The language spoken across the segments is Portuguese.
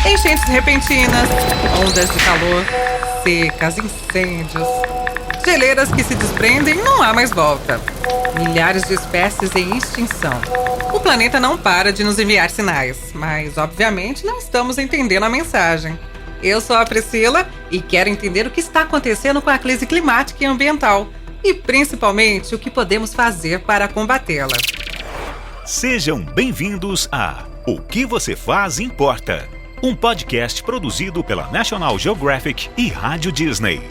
Enchentes repentinas, ondas de calor, secas, incêndios, geleiras que se desprendem e não há mais volta. Milhares de espécies em extinção. O planeta não para de nos enviar sinais, mas obviamente não estamos entendendo a mensagem. Eu sou a Priscila e quero entender o que está acontecendo com a crise climática e ambiental e principalmente o que podemos fazer para combatê-la. Sejam bem-vindos a O que você faz importa, um podcast produzido pela National Geographic e Rádio Disney.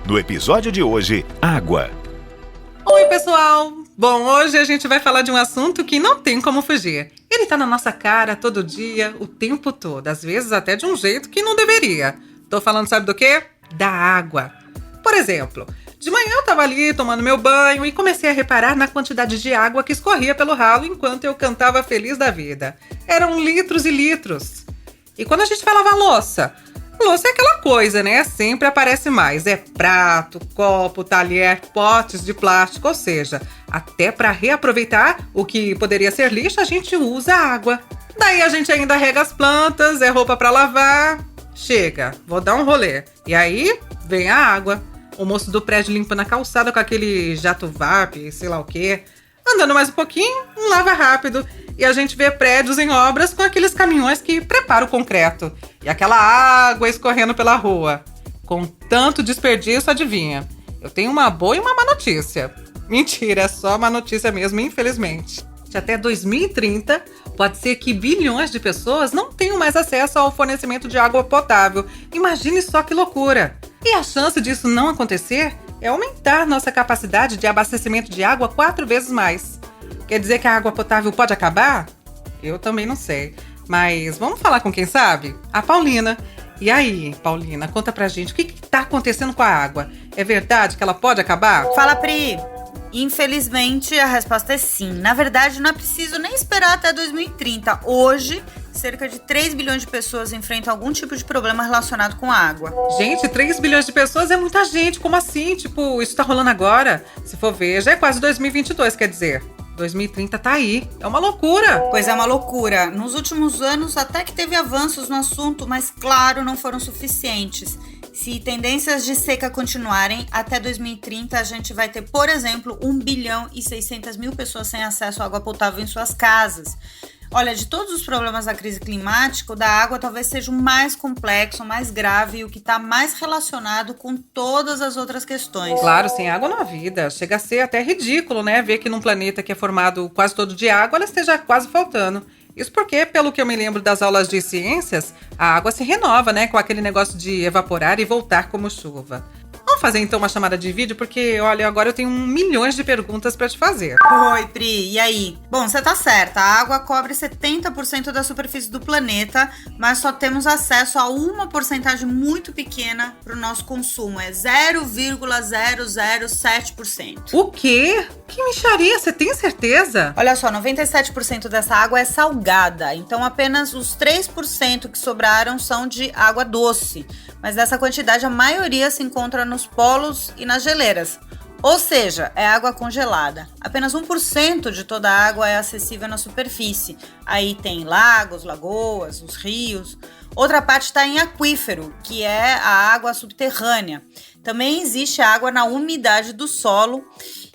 No episódio de hoje, água. Oi, pessoal! Bom, hoje a gente vai falar de um assunto que não tem como fugir. Ele tá na nossa cara todo dia, o tempo todo, às vezes até de um jeito que não deveria. Tô falando, sabe do quê? Da água. Por exemplo, de manhã eu tava ali tomando meu banho e comecei a reparar na quantidade de água que escorria pelo ralo enquanto eu cantava feliz da vida. Eram litros e litros. E quando a gente vai lavar louça é aquela coisa, né? Sempre aparece mais. É prato, copo, talher, potes de plástico, ou seja, até para reaproveitar o que poderia ser lixo, a gente usa água. Daí a gente ainda rega as plantas, é roupa para lavar. Chega, vou dar um rolê. E aí vem a água. O moço do prédio limpando a calçada com aquele jato VAP, sei lá o quê. Andando mais um pouquinho, lava rápido. E a gente vê prédios em obras com aqueles caminhões que preparam o concreto. E aquela água escorrendo pela rua. Com tanto desperdício, adivinha? Eu tenho uma boa e uma má notícia. Mentira, é só má notícia mesmo, infelizmente. Até 2030, pode ser que bilhões de pessoas não tenham mais acesso ao fornecimento de água potável. Imagine só que loucura! E a chance disso não acontecer é aumentar nossa capacidade de abastecimento de água 4 vezes mais. Quer dizer que a água potável pode acabar? Eu também não sei. Mas vamos falar com quem sabe? A Paulina. E aí, Paulina, conta pra gente o que tá acontecendo com a água. É verdade que ela pode acabar? Fala, Pri! Infelizmente, a resposta é sim. Na verdade, não é preciso nem esperar até 2030. Hoje, cerca de 3 bilhões de pessoas enfrentam algum tipo de problema relacionado com a água. Gente, 3 bilhões de pessoas é muita gente. Como assim? Tipo, isso tá rolando agora? Se for ver, já é quase 2022, quer dizer. 2030 tá aí. É uma loucura. Pois é, uma loucura. Nos últimos anos, até que teve avanços no assunto, mas claro, não foram suficientes. Se tendências de seca continuarem, até 2030 a gente vai ter, por exemplo, 1 bilhão e 600 mil pessoas sem acesso à água potável em suas casas. Olha, de todos os problemas da crise climática, o da água talvez seja o mais complexo, o mais grave e o que está mais relacionado com todas as outras questões. Claro, sem água não há vida. Chega a ser até ridículo, né? Ver que num planeta que é formado quase todo de água, ela esteja quase faltando. Isso porque, pelo que eu me lembro das aulas de ciências, a água se renova, né? Com aquele negócio de evaporar e voltar como chuva. Vamos fazer então uma chamada de vídeo, porque, olha, agora eu tenho milhões de perguntas pra te fazer. Oi, Pri, e aí? Bom, você tá certa, a água cobre 70% da superfície do planeta, mas só temos acesso a uma porcentagem muito pequena pro nosso consumo, é 0,007%. O quê? Que mixaria, você tem certeza? Olha só, 97% dessa água é salgada, então apenas os 3% que sobraram são de água doce, mas dessa quantidade a maioria se encontra nos polos e nas geleiras, ou seja, é água congelada. Apenas 1% de toda a água é acessível na superfície. Aí tem lagos, lagoas, os rios. Outra parte está em aquífero, que é a água subterrânea. Também existe água na umidade do solo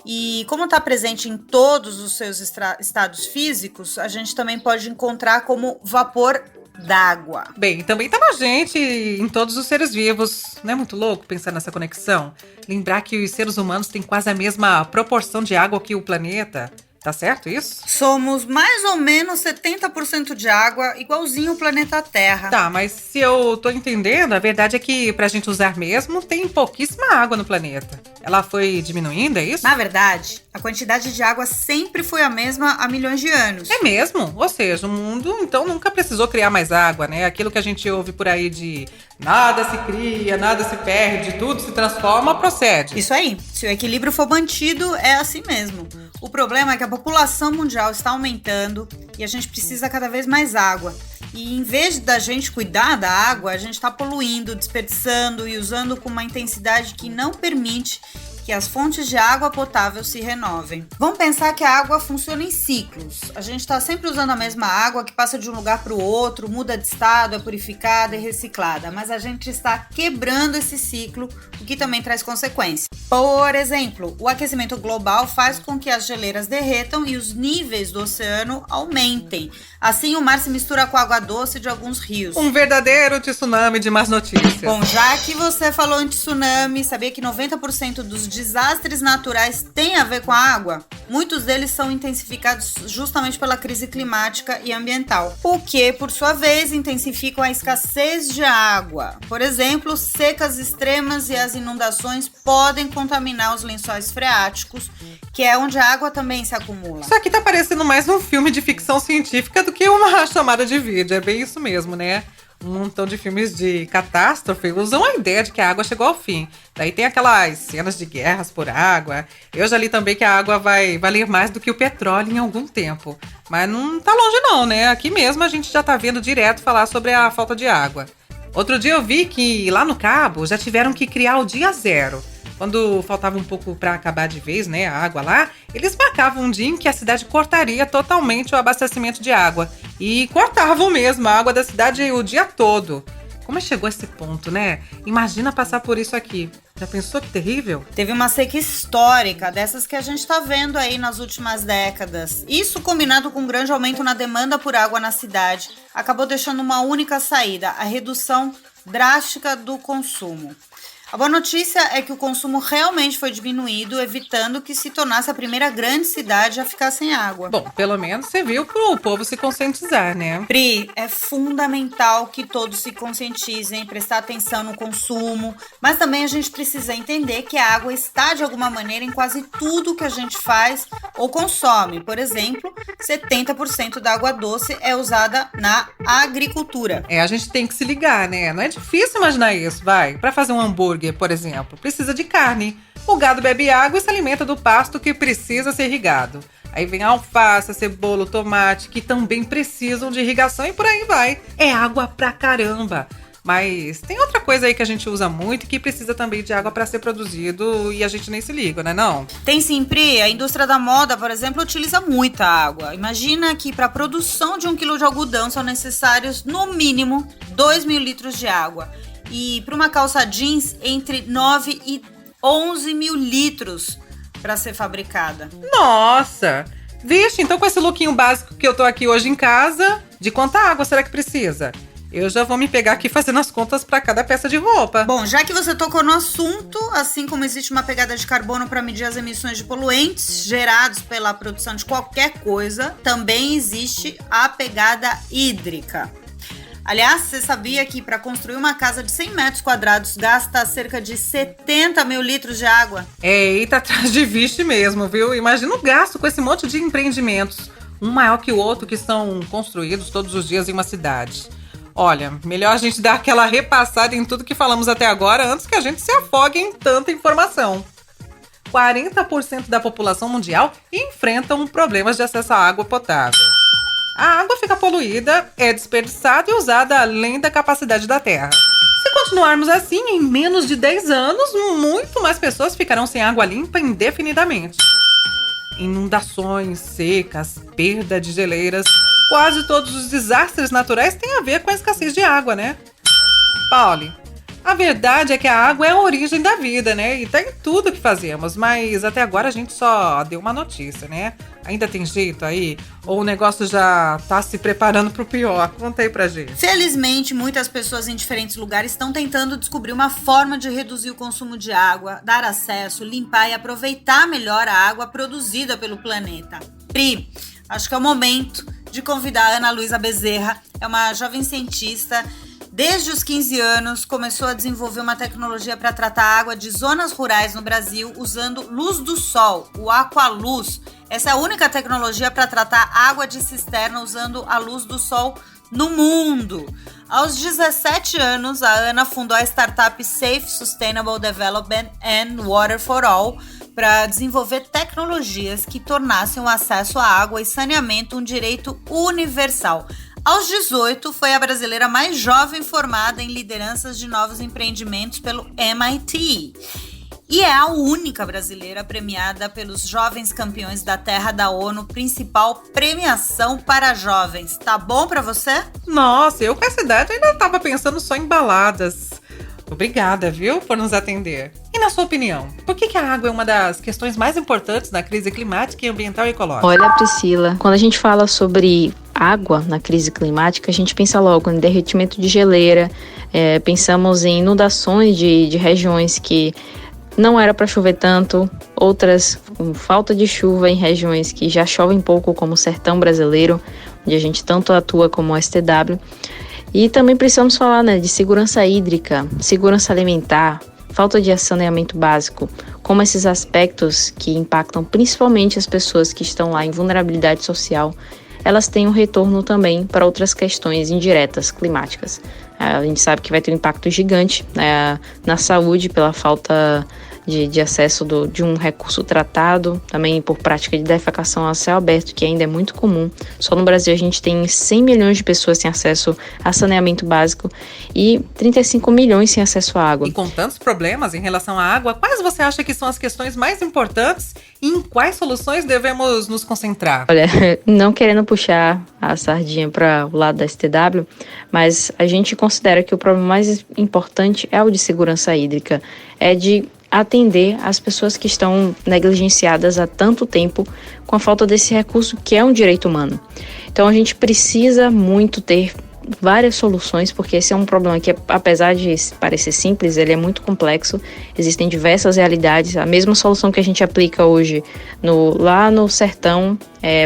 e como está presente em todos os seus estados físicos, a gente também pode encontrar como vapor d'água. Bem, também tá na gente e em todos os seres vivos. Não é muito louco pensar nessa conexão? Lembrar que os seres humanos têm quase a mesma proporção de água que o planeta. Tá certo isso? Somos mais ou menos 70% de água, igualzinho o planeta Terra. Tá, mas se eu tô entendendo, a verdade é que pra gente usar mesmo, tem pouquíssima água no planeta. Ela foi diminuindo, é isso? Na verdade, a quantidade de água sempre foi a mesma há milhões de anos. É mesmo? Ou seja, o mundo então nunca precisou criar mais água, né? Aquilo que a gente ouve por aí de nada se cria, nada se perde, tudo se transforma, procede. Isso aí. Se o equilíbrio for mantido, é assim mesmo. O problema é que a população mundial está aumentando e a gente precisa cada vez mais água. E em vez da gente cuidar da água, a gente está poluindo, desperdiçando e usando com uma intensidade que não permite que as fontes de água potável se renovem. Vamos pensar que a água funciona em ciclos. A gente está sempre usando a mesma água que passa de um lugar para o outro, muda de estado, é purificada e reciclada, mas a gente está quebrando esse ciclo, o que também traz consequências. Por exemplo, o aquecimento global faz com que as geleiras derretam e os níveis do oceano aumentem. Assim, o mar se mistura com a água doce de alguns rios. Um verdadeiro tsunami de más notícias. Bom, já que você falou em tsunami, sabia que 90% dos desastres naturais têm a ver com a água? Muitos deles são intensificados justamente pela crise climática e ambiental, o que, por sua vez, intensificam a escassez de água. Por exemplo, secas extremas e as inundações podem contaminar os lençóis freáticos, que é onde a água também se acumula. Isso aqui tá parecendo mais um filme de ficção científica do que uma chamada de vídeo. É bem isso mesmo, né? Um montão de filmes de catástrofe usam a ideia de que a água chegou ao fim. Daí tem aquelas cenas de guerras por água. Eu já li também que a água vai valer mais do que o petróleo em algum tempo. Mas não tá longe não, né? Aqui mesmo a gente já tá vendo direto falar sobre a falta de água. Outro dia eu vi que lá no Cabo já tiveram que criar o dia zero. Quando faltava um pouco para acabar de vez, né, a água lá, eles marcavam um dia em que a cidade cortaria totalmente o abastecimento de água. E cortavam mesmo a água da cidade o dia todo. Como chegou a esse ponto, né? Imagina passar por isso aqui. Já pensou que terrível? Teve uma seca histórica, dessas que a gente tá vendo aí nas últimas décadas. Isso, combinado com um grande aumento na demanda por água na cidade, acabou deixando uma única saída: a redução drástica do consumo. A boa notícia é que o consumo realmente foi diminuído, evitando que se tornasse a primeira grande cidade a ficar sem água. Bom, pelo menos você viu pro povo se conscientizar, né? Pri, é fundamental que todos se conscientizem, prestar atenção no consumo, mas também a gente precisa entender que a água está de alguma maneira em quase tudo que a gente faz ou consome. Por exemplo, 70% da água doce é usada na agricultura. A gente tem que se ligar, né? Não é difícil imaginar isso, vai. Pra fazer um hambúrguer, por exemplo, precisa de carne. O gado bebe água e se alimenta do pasto que precisa ser irrigado. Aí vem a alface, a cebola, o tomate, que também precisam de irrigação e por aí vai. É água pra caramba. Mas tem outra coisa aí que a gente usa muito e que precisa também de água para ser produzido e a gente nem se liga, né não? Tem sim, Pri. A indústria da moda, por exemplo, utiliza muita água. Imagina que para a produção de 1 quilo de algodão são necessários, no mínimo, 2.000 litros de água. E para uma calça jeans, entre 9 e 11 mil litros para ser fabricada. Nossa! Vixe, então com esse lookinho básico que eu tô aqui hoje em casa, de quanta água será que precisa? Eu já vou me pegar aqui fazendo as contas para cada peça de roupa. Bom, já que você tocou no assunto, assim como existe uma pegada de carbono para medir as emissões de poluentes gerados pela produção de qualquer coisa, também existe a pegada hídrica. Aliás, você sabia que para construir uma casa de 100 metros quadrados gasta cerca de 70 mil litros de água? Eita, atrás de vixe mesmo, viu? Imagina o gasto com esse monte de empreendimentos, um maior que o outro, que são construídos todos os dias em uma cidade. Olha, melhor a gente dar aquela repassada em tudo que falamos até agora antes que a gente se afogue em tanta informação. 40% da população mundial enfrentam problemas de acesso à água potável. A água fica poluída, é desperdiçada e usada além da capacidade da Terra. Se continuarmos assim, em menos de 10 anos, muito mais pessoas ficarão sem água limpa indefinidamente. Inundações, secas, perda de geleiras, quase todos os desastres naturais têm a ver com a escassez de água, né? Pauli, a verdade é que a água é a origem da vida, né? E tá em tudo que fazemos, mas até agora a gente só deu uma notícia, né? Ainda tem jeito aí? Ou o negócio já tá se preparando pro pior? Conta aí pra gente. Felizmente, muitas pessoas em diferentes lugares estão tentando descobrir uma forma de reduzir o consumo de água, dar acesso, limpar e aproveitar melhor a água produzida pelo planeta. Pri, acho que é o momento de convidar a Ana Luísa Bezerra. É uma jovem cientista. Desde os 15 anos, começou a desenvolver uma tecnologia para tratar a água de zonas rurais no Brasil usando luz do sol, o Aqualuz. Essa é a única tecnologia para tratar água de cisterna usando a luz do sol no mundo. Aos 17 anos, a Ana fundou a startup Safe Sustainable Development and Water for All para desenvolver tecnologias que tornassem o acesso à água e saneamento um direito universal. Aos 18, foi a brasileira mais jovem formada em lideranças de novos empreendimentos pelo MIT. e é a única brasileira premiada pelos Jovens Campeões da Terra da ONU, principal premiação para jovens. Tá bom pra você? Nossa, eu com essa idade ainda tava pensando só em baladas. Obrigada, viu, por nos atender. E na sua opinião, por que a água é uma das questões mais importantes na crise climática e ambiental e ecológica? Olha, Priscila, quando a gente fala sobre água na crise climática, a gente pensa logo em derretimento de geleira, pensamos em inundações de regiões que não era para chover tanto, outras com falta de chuva em regiões que já chovem pouco, como o sertão brasileiro, onde a gente tanto atua como o STW. E também precisamos falar, de segurança hídrica, segurança alimentar, falta de saneamento básico, como esses aspectos que impactam principalmente as pessoas que estão lá em vulnerabilidade social, elas têm um retorno também para outras questões indiretas climáticas. A gente sabe que vai ter um impacto gigante na saúde pela falta de acesso de um recurso tratado, também por prática de defecação a céu aberto, que ainda é muito comum. Só no Brasil a gente tem 100 milhões de pessoas sem acesso a saneamento básico e 35 milhões sem acesso à água. E com tantos problemas em relação à água, quais você acha que são as questões mais importantes e em quais soluções devemos nos concentrar? Olha, não querendo puxar a sardinha para o lado da STW, mas a gente considera que o problema mais importante é o de segurança hídrica, é de atender as pessoas que estão negligenciadas há tanto tempo com a falta desse recurso que é um direito humano. Então a gente precisa muito ter várias soluções, porque esse é um problema que, apesar de parecer simples, ele é muito complexo. Existem diversas realidades. A mesma solução que a gente aplica hoje lá no sertão,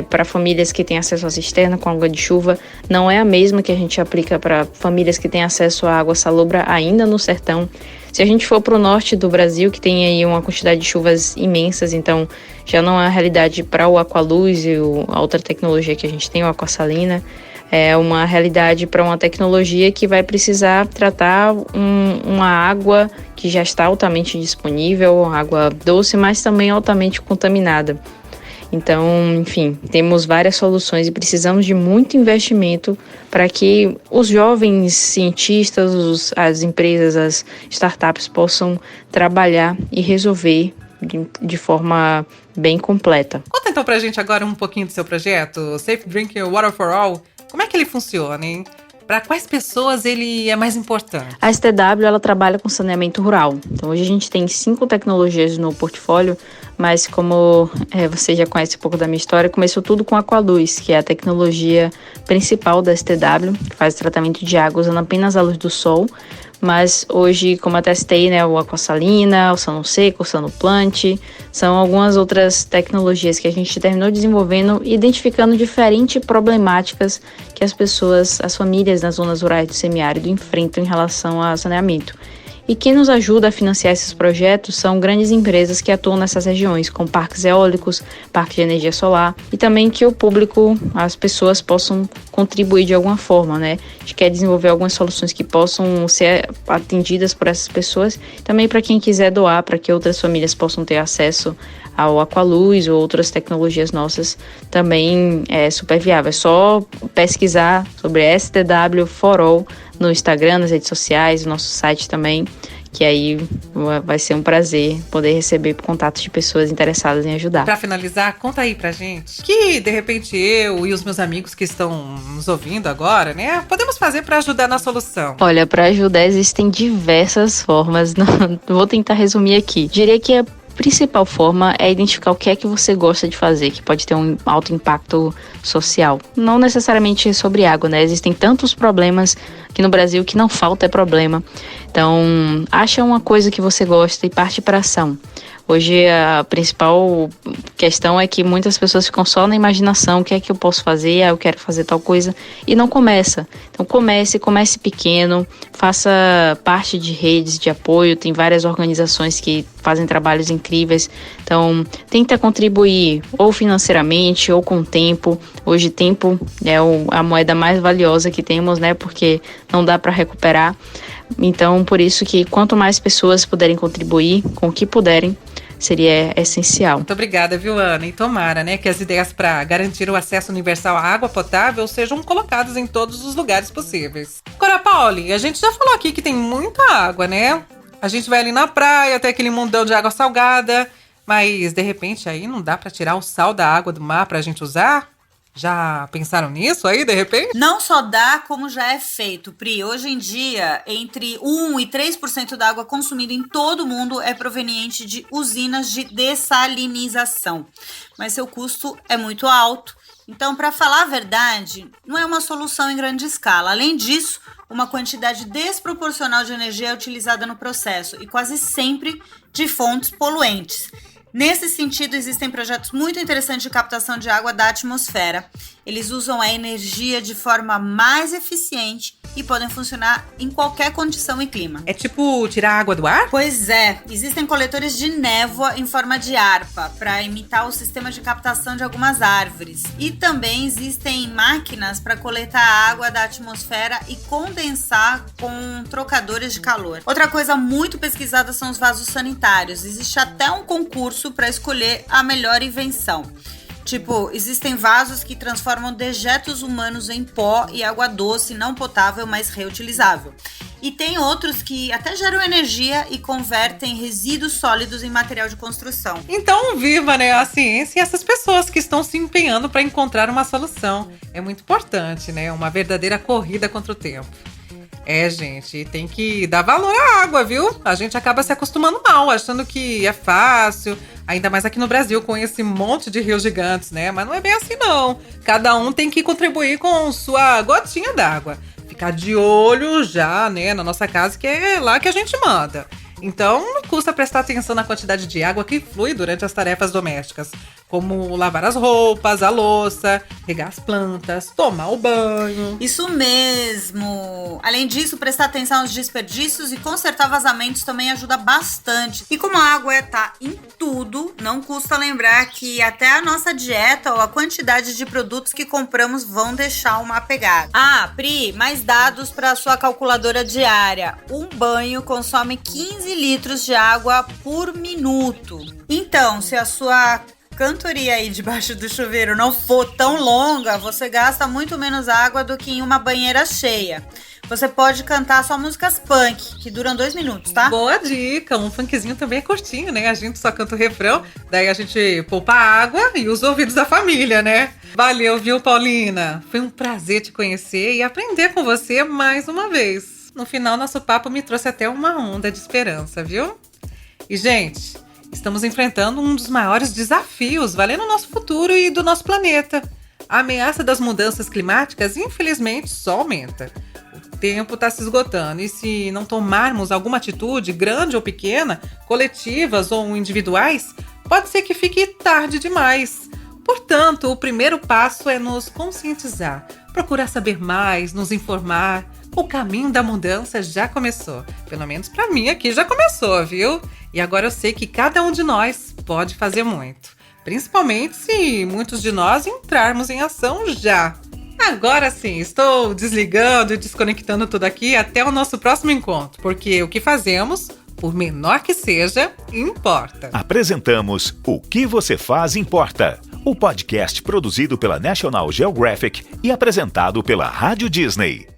para famílias que têm acesso à cisterna com água de chuva, não é a mesma que a gente aplica para famílias que têm acesso à água salobra ainda no sertão. Se a gente for para o norte do Brasil, que tem aí uma quantidade de chuvas imensas, então já não é a realidade para o Aqualuz e a outra tecnologia que a gente tem, o Aquasalina, é uma realidade para uma tecnologia que vai precisar tratar uma água que já está altamente disponível, água doce, mas também altamente contaminada. Então, enfim, temos várias soluções e precisamos de muito investimento para que os jovens cientistas, as empresas, as startups possam trabalhar e resolver de forma bem completa. Conta então pra gente agora um pouquinho do seu projeto, Safe Drinking Water for All. Como é que ele funciona, hein? Para quais pessoas ele é mais importante? A STW, ela trabalha com saneamento rural. Então, hoje a gente tem 5 tecnologias no portfólio, mas como você já conhece um pouco da minha história, começou tudo com a Aqualuz, que é a tecnologia principal da STW, que faz tratamento de água usando apenas a luz do sol. Mas hoje, como eu testei, o Aquasalina, o Sano Seco, o Sano Plant, são algumas outras tecnologias que a gente terminou desenvolvendo, identificando diferentes problemáticas que as famílias nas zonas rurais do semiárido enfrentam em relação a saneamento. E quem nos ajuda a financiar esses projetos são grandes empresas que atuam nessas regiões, com parques eólicos, parques de energia solar, e também que o público, as pessoas possam contribuir de alguma forma, A gente quer desenvolver algumas soluções que possam ser atendidas por essas pessoas, também para quem quiser doar, para que outras famílias possam ter acesso ao Aqualuz ou outras tecnologias nossas, também é super viável. É só pesquisar sobre STW for All no Instagram, nas redes sociais, no nosso site também, que aí vai ser um prazer poder receber contatos de pessoas interessadas em ajudar. Para finalizar, conta aí pra gente que, de repente, eu e os meus amigos que estão nos ouvindo agora, podemos fazer para ajudar na solução. Olha, para ajudar existem diversas formas, vou tentar resumir aqui. Diria que a principal forma é identificar o que é que você gosta de fazer, que pode ter um alto impacto social. Não necessariamente sobre água, Existem tantos problemas aqui no Brasil que não falta problema. Então, acha uma coisa que você gosta e parte para ação. Hoje a principal questão é que muitas pessoas ficam só na imaginação, o que é que eu posso fazer, eu quero fazer tal coisa, e não começa. Então comece pequeno, faça parte de redes de apoio, tem várias organizações que fazem trabalhos incríveis, então tenta contribuir ou financeiramente ou com tempo. Hoje tempo é a moeda mais valiosa que temos, porque não dá para recuperar. Então, por isso que quanto mais pessoas puderem contribuir com o que puderem, seria essencial. Muito obrigada, viu, Ana? E tomara, que as ideias para garantir o acesso universal à água potável sejam colocadas em todos os lugares possíveis. Cora Pauli, a gente já falou aqui que tem muita água, A gente vai ali na praia, tem aquele mundão de água salgada, mas de repente aí não dá pra tirar o sal da água do mar pra gente usar? Já pensaram nisso aí, de repente? Não só dá, como já é feito, Pri. Hoje em dia, entre 1 e 3% da água consumida em todo o mundo é proveniente de usinas de dessalinização. Mas seu custo é muito alto. Então, para falar a verdade, não é uma solução em grande escala. Além disso, uma quantidade desproporcional de energia é utilizada no processo e quase sempre de fontes poluentes. Nesse sentido, existem projetos muito interessantes de captação de água da atmosfera. Eles usam a energia de forma mais eficiente e podem funcionar em qualquer condição e clima. É tipo tirar água do ar? Pois é, existem coletores de névoa em forma de harpa para imitar o sistema de captação de algumas árvores. E também existem máquinas para coletar a água da atmosfera e condensar com trocadores de calor. Outra coisa muito pesquisada são os vasos sanitários. Existe até um concurso para escolher a melhor invenção. Tipo, existem vasos que transformam dejetos humanos em pó e água doce não potável, mas reutilizável. E tem outros que até geram energia e convertem resíduos sólidos em material de construção. Então, viva, né, a ciência e essas pessoas que estão se empenhando para encontrar uma solução. É muito importante, né? Uma verdadeira corrida contra o tempo. É, gente, tem que dar valor à água, viu? A gente acaba se acostumando mal, achando que é fácil, ainda mais aqui no Brasil, com esse monte de rios gigantes, né? Mas não é bem assim, não. Cada um tem que contribuir com sua gotinha d'água. Ficar de olho já, né, na nossa casa, que é lá que a gente manda. Então, não custa prestar atenção na quantidade de água que flui durante as tarefas domésticas, como lavar as roupas, a louça, regar as plantas, tomar o banho. Isso mesmo! Além disso, prestar atenção aos desperdícios e consertar vazamentos também ajuda bastante. E como a água tá em tudo, não custa lembrar que até a nossa dieta ou a quantidade de produtos que compramos vão deixar uma pegada. Ah, Pri, mais dados para a sua calculadora diária. Um banho consome 15 litros de água por minuto. Então, se a sua cantoria aí debaixo do chuveiro não for tão longa, você gasta muito menos água do que em uma banheira cheia. Você pode cantar só músicas punk, que duram 2 minutos, tá? Boa dica! Um funkzinho também é curtinho, né? A gente só canta o refrão, daí a gente poupa a água e os ouvidos da família, né? Valeu, viu, Paulina? Foi um prazer te conhecer e aprender com você mais uma vez. No final, nosso papo me trouxe até uma onda de esperança, viu? E, gente, estamos enfrentando um dos maiores desafios valendo o nosso futuro e do nosso planeta. A ameaça das mudanças climáticas, infelizmente, só aumenta. O tempo está se esgotando e se não tomarmos alguma atitude, grande ou pequena, coletivas ou individuais, pode ser que fique tarde demais. Portanto, o primeiro passo é nos conscientizar, procurar saber mais, nos informar. O caminho da mudança já começou. Pelo menos para mim aqui já começou, viu? E agora eu sei que cada um de nós pode fazer muito. Principalmente se muitos de nós entrarmos em ação já. Agora sim, estou desligando e desconectando tudo aqui até o nosso próximo encontro. Porque o que fazemos, por menor que seja, importa. Apresentamos O que você faz importa. O podcast produzido pela National Geographic e apresentado pela Rádio Disney.